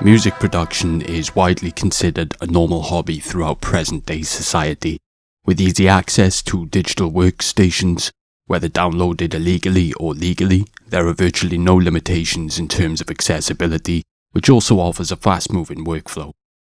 Music production is widely considered a normal hobby throughout present-day society. With easy access to digital workstations, whether downloaded illegally or legally, there are virtually no limitations in terms of accessibility, which also offers a fast-moving workflow.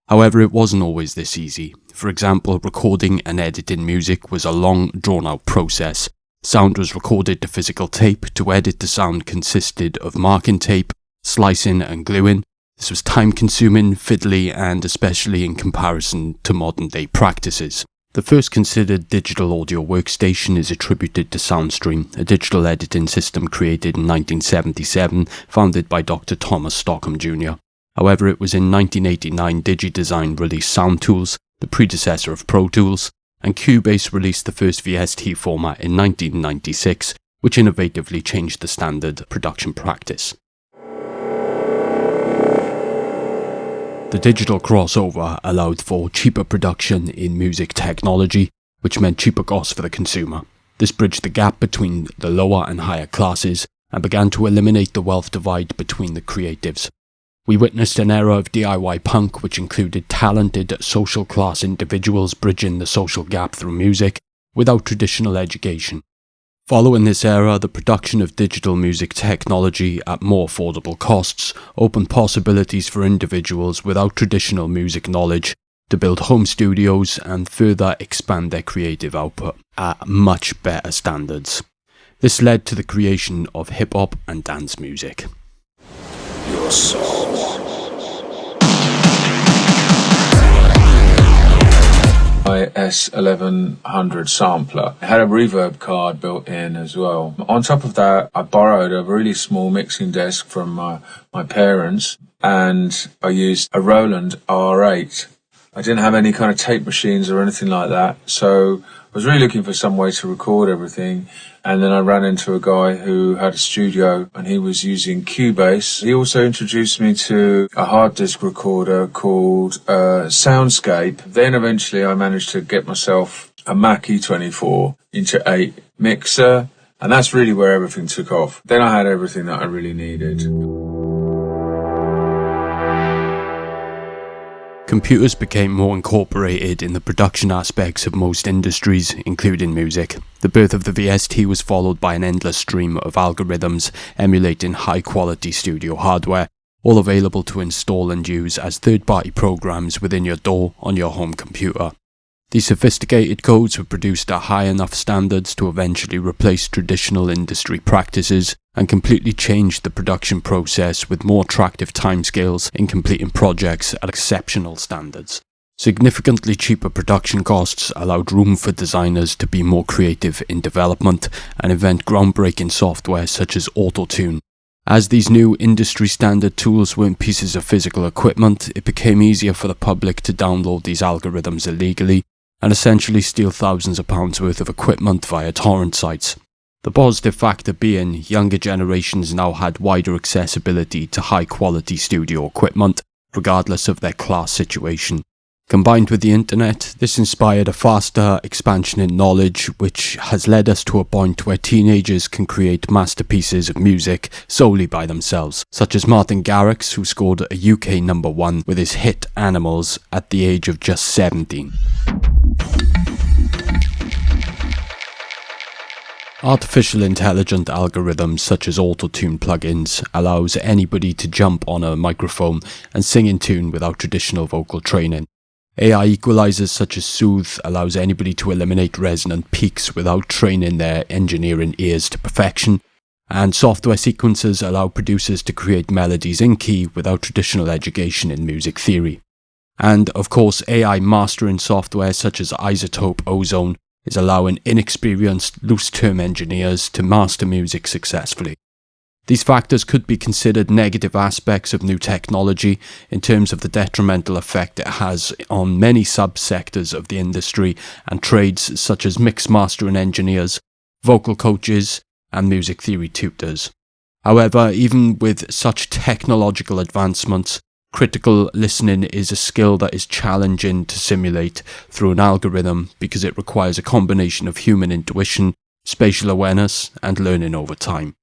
However, it wasn't always this easy. For example, recording and editing music was a long, drawn-out process. Sound was recorded to physical tape. To edit the sound consisted of marking tape, slicing and gluing. This was time-consuming, fiddly, and especially in comparison to modern-day practices. The first considered digital audio workstation is attributed to Soundstream, a digital editing system created in 1977, founded by Dr. Thomas Stockham Jr. However, it was in 1989 DigiDesign released SoundTools, the predecessor of Pro Tools, and Cubase released the first VST format in 1996, which innovatively changed the standard production practice. The digital crossover allowed for cheaper production in music technology, which meant cheaper costs for the consumer. This bridged the gap between the lower and higher classes and began to eliminate the wealth divide between the creatives. We witnessed an era of DIY punk which included talented social class individuals bridging the social gap through music without traditional education. Following this era, the production of digital music technology at more affordable costs opened possibilities for individuals without traditional music knowledge to build home studios and further expand their creative output at much better standards. This led to the creation of hip-hop and dance music. Your soul. S1100 sampler. It had a reverb card built in as well. On top of that, I borrowed a really small mixing desk from my parents, and I used a Roland R8. I didn't have any kind of tape machines or anything like that, so I was really looking for some way to record everything. And then I ran into a guy who had a studio and he was using Cubase. He also introduced me to a hard disk recorder called Soundscape. Then eventually I managed to get myself a Mac E24 into 8 mixer, and that's really where everything took off. Then I had everything that I really needed. Computers became more incorporated in the production aspects of most industries, including music. The birth of the VST was followed by an endless stream of algorithms emulating high-quality studio hardware, all available to install and use as third-party programs within your DAW on your home computer. These sophisticated codes were produced at high enough standards to eventually replace traditional industry practices and completely change the production process with more attractive timescales in completing projects at exceptional standards. Significantly cheaper production costs allowed room for designers to be more creative in development and invent groundbreaking software such as Auto-Tune. As these new industry standard tools weren't pieces of physical equipment, it became easier for the public to download these algorithms illegally and essentially steal thousands of pounds worth of equipment via torrent sites. The positive factor being, younger generations now had wider accessibility to high-quality studio equipment, regardless of their class situation. Combined with the internet, this inspired a faster expansion in knowledge, which has led us to a point where teenagers can create masterpieces of music solely by themselves, such as Martin Garrix, who scored a UK #1 with his hit Animals at the age of just 17. Artificial intelligent algorithms such as Auto-Tune plugins allows anybody to jump on a microphone and sing in tune without traditional vocal training. AI equalizers such as Soothe allows anybody to eliminate resonant peaks without training their engineering ears to perfection, and software sequencers allow producers to create melodies in key without traditional education in music theory. And of course, AI mastering software such as Isotope Ozone is allowing inexperienced loose-term engineers to master music successfully. These factors could be considered negative aspects of new technology in terms of the detrimental effect it has on many subsectors of the industry and trades such as mix mastering engineers, vocal coaches, and music theory tutors. However, even with such technological advancements, critical listening is a skill that is challenging to simulate through an algorithm because it requires a combination of human intuition, spatial awareness, and learning over time.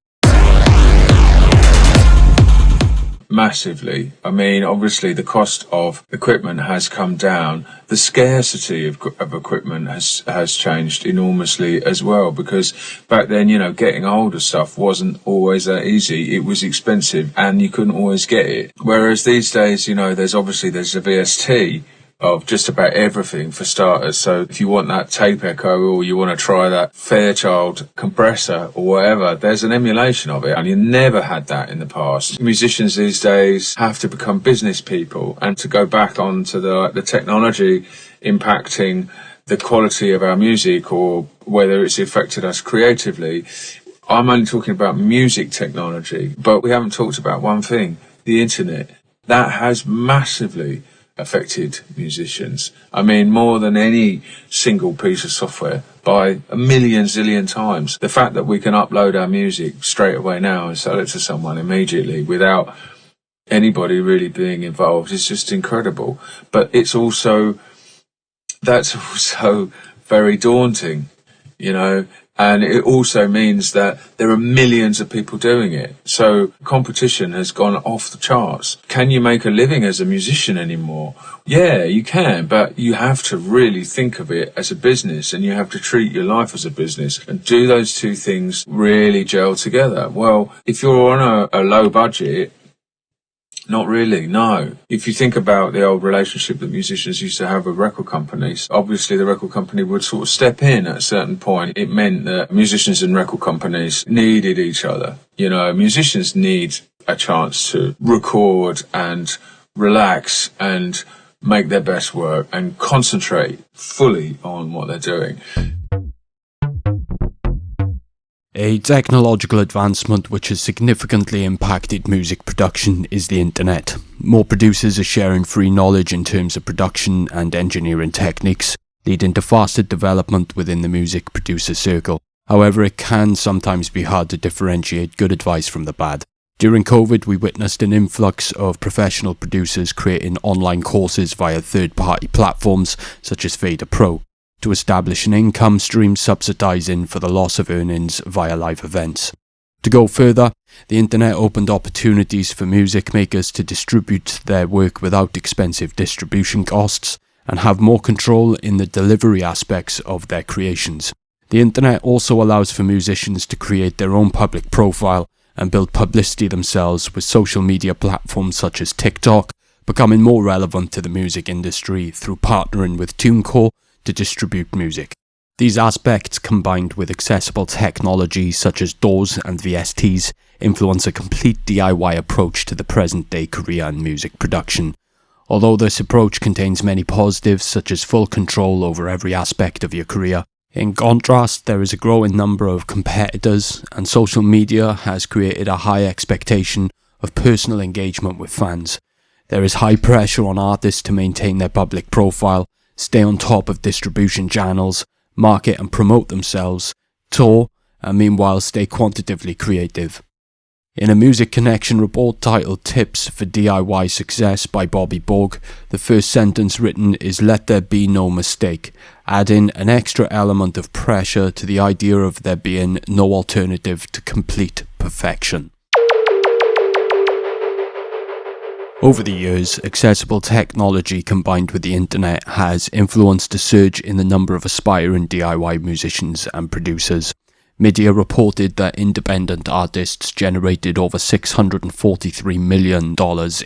massively. I mean, obviously the cost of equipment has come down. The scarcity of equipment has changed enormously as well, because back then, getting hold of stuff wasn't always that easy. It was expensive and you couldn't always get it. Whereas these days, there's a VST of just about everything for starters. So if you want that tape echo, or you want to try that Fairchild compressor or whatever, there's an emulation of it, and you never had that in the past. Musicians these days have to become business people, and to go back onto the technology impacting the quality of our music or whether it's affected us creatively. I'm only talking about music technology, but we haven't talked about one thing: the internet. That has massively affected musicians. I mean, more than any single piece of software, by a million zillion times. The fact that we can upload our music straight away now and sell it to someone immediately without anybody really being involved is just incredible. But that's also very daunting, and it also means that there are millions of people doing it. So competition has gone off the charts. Can you make a living as a musician anymore? Yeah, you can, but you have to really think of it as a business, and you have to treat your life as a business, and do those two things really gel together? Well, if you're on a low budget, not really, no. If you think about the old relationship that musicians used to have with record companies, obviously the record company would sort of step in at a certain point. It meant that musicians and record companies needed each other. Musicians need a chance to record and relax and make their best work and concentrate fully on what they're doing. A technological advancement which has significantly impacted music production is the internet. More producers are sharing free knowledge in terms of production and engineering techniques, leading to faster development within the music producer circle. However, it can sometimes be hard to differentiate good advice from the bad. During COVID, we witnessed an influx of professional producers creating online courses via third-party platforms such as Fader Pro, to establish an income stream subsidizing for the loss of earnings via live events. To go further, the internet opened opportunities for music makers to distribute their work without expensive distribution costs and have more control in the delivery aspects of their creations. The internet also allows for musicians to create their own public profile and build publicity themselves, with social media platforms such as TikTok becoming more relevant to the music industry through partnering with TuneCore to distribute music. These aspects, combined with accessible technology such as DAWs and VSTs, influence a complete DIY approach to the present-day career in music production. Although this approach contains many positives such as full control over every aspect of your career, in contrast, there is a growing number of competitors, and social media has created a high expectation of personal engagement with fans. There is high pressure on artists to maintain their public profile, stay on top of distribution channels, market and promote themselves, tour, and meanwhile stay quantitatively creative. In a Music Connection report titled Tips for DIY Success by Bobby Borg, the first sentence written is "Let there be no mistake," adding an extra element of pressure to the idea of there being no alternative to complete perfection. Over the years, accessible technology combined with the internet has influenced a surge in the number of aspiring DIY musicians and producers. Media reported that independent artists generated over $643 million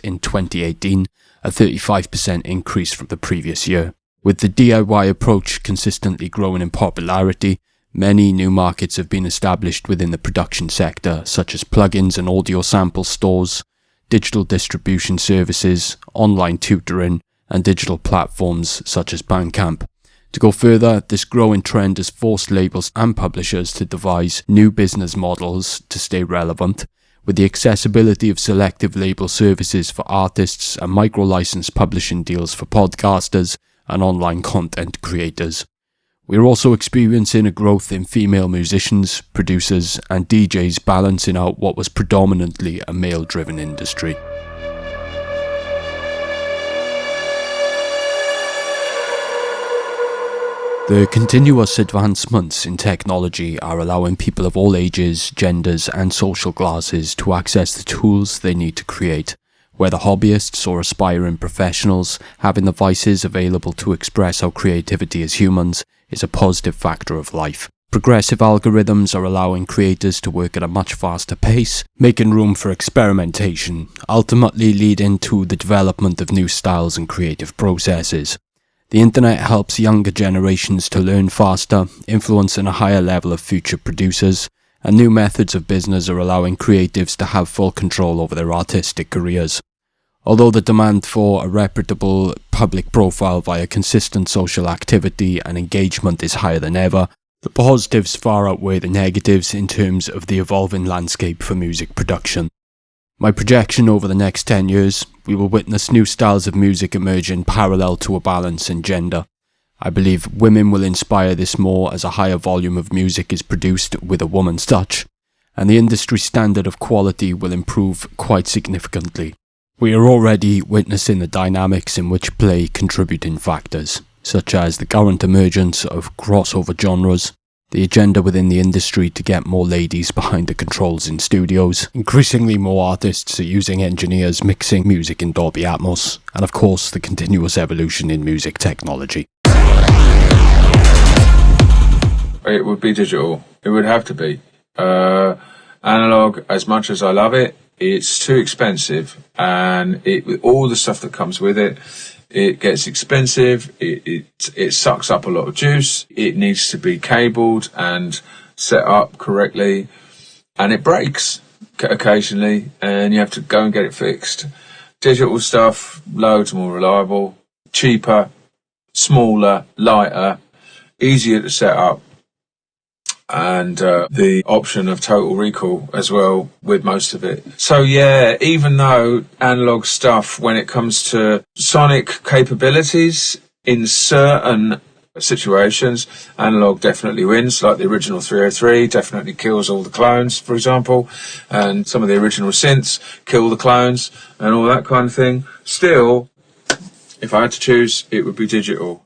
in 2018, a 35% increase from the previous year. With the DIY approach consistently growing in popularity, many new markets have been established within the production sector, such as plugins and audio sample stores, digital distribution services, online tutoring, and digital platforms such as Bandcamp. To go further, this growing trend has forced labels and publishers to devise new business models to stay relevant, with the accessibility of selective label services for artists and micro-license publishing deals for podcasters and online content creators. We are also experiencing a growth in female musicians, producers, and DJs balancing out what was predominantly a male-driven industry. The continuous advancements in technology are allowing people of all ages, genders, and social classes to access the tools they need to create, whether hobbyists or aspiring professionals. Having the devices available to express our creativity as humans is a positive factor of life. Progressive algorithms are allowing creators to work at a much faster pace, making room for experimentation, ultimately leading to the development of new styles and creative processes. The internet helps younger generations to learn faster, influencing a higher level of future producers, and new methods of business are allowing creatives to have full control over their artistic careers. Although the demand for a reputable public profile via consistent social activity and engagement is higher than ever, the positives far outweigh the negatives in terms of the evolving landscape for music production. My projection over the next 10 years, we will witness new styles of music emerging parallel to a balance in gender. I believe women will inspire this more as a higher volume of music is produced with a woman's touch, and the industry standard of quality will improve quite significantly. We are already witnessing the dynamics in which play contributing factors, such as the current emergence of crossover genres, the agenda within the industry to get more ladies behind the controls in studios, increasingly more artists are using engineers mixing music in Dolby Atmos, and of course the continuous evolution in music technology. It would be digital. It would have to be. Analog, as much as I love it, it's too expensive, and with all the stuff that comes with it, it gets expensive. It sucks up a lot of juice. It needs to be cabled and set up correctly, and it breaks occasionally, and you have to go and get it fixed. Digital stuff, loads more reliable, cheaper, smaller, lighter, easier to set up, and the option of total recall as well with most of it. So yeah, even though analog stuff, when it comes to sonic capabilities in certain situations, analog definitely wins, like the original 303 definitely kills all the clones, for example, and some of the original synths kill the clones and all that kind of thing. Still, if I had to choose, it would be digital.